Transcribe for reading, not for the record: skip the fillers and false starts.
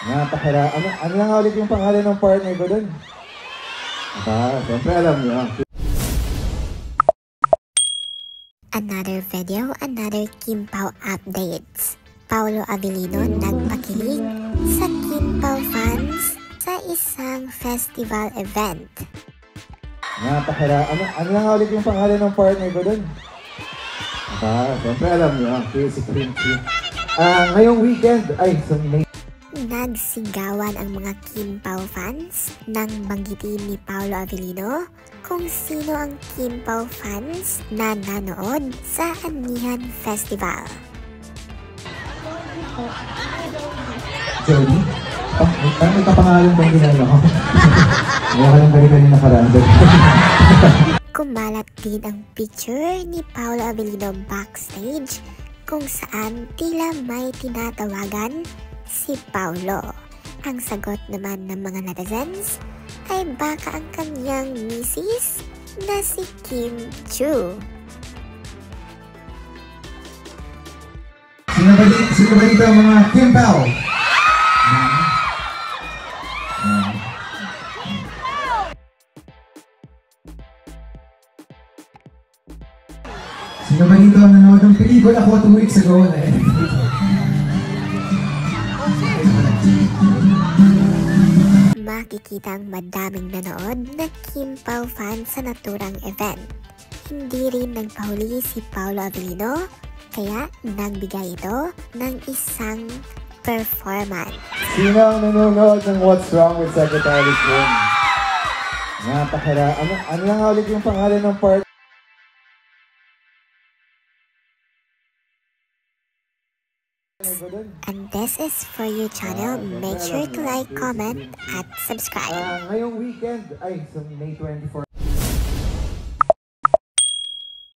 Ano lang ulit yung pangalan ng partner ko dun? Siyempre alam niyo. Another video, another Kim Pao updates. Paolo Avellino nagpakilig sa Kim Pao fans sa isang festival event. Ano lang ulit yung pangalan ng partner ko dun? Siyempre alam niyo. Si Quincy. Ngayong weekend, Nagsigawan ang mga Kim Pao fans nang banggitin ni Paolo Avellino kung sino ang Kim Pao fans na nanood sa Anihan Festival. Jody? May kapangalan bang ginala ko? Ayaw ka lang balikan yung nakarandod. Kumalat din ang picture ni Paolo Avellino backstage kung saan tila may tinatawagan si Paolo. Ang sagot naman ng mga netizens ay baka ang kanyang misis na si Kim Chu. Sino ba dito ang mga Kim Pao? Sino ba dito ang nanood ng pelikula ko 2 weeks ago? Makikita ang madaming nanood na Kim Pao fan sa naturang event. Hindi rin nagpahuli si Paolo Avellino, kaya nagbigay ito ng isang performance. Sino ang nanonood ng What's Wrong with Secretary Kim? Ano lang ulit yung pangalan ng part? And this is for you channel. Make sure to like, comment, at subscribe. Ngayong weekend, May 24.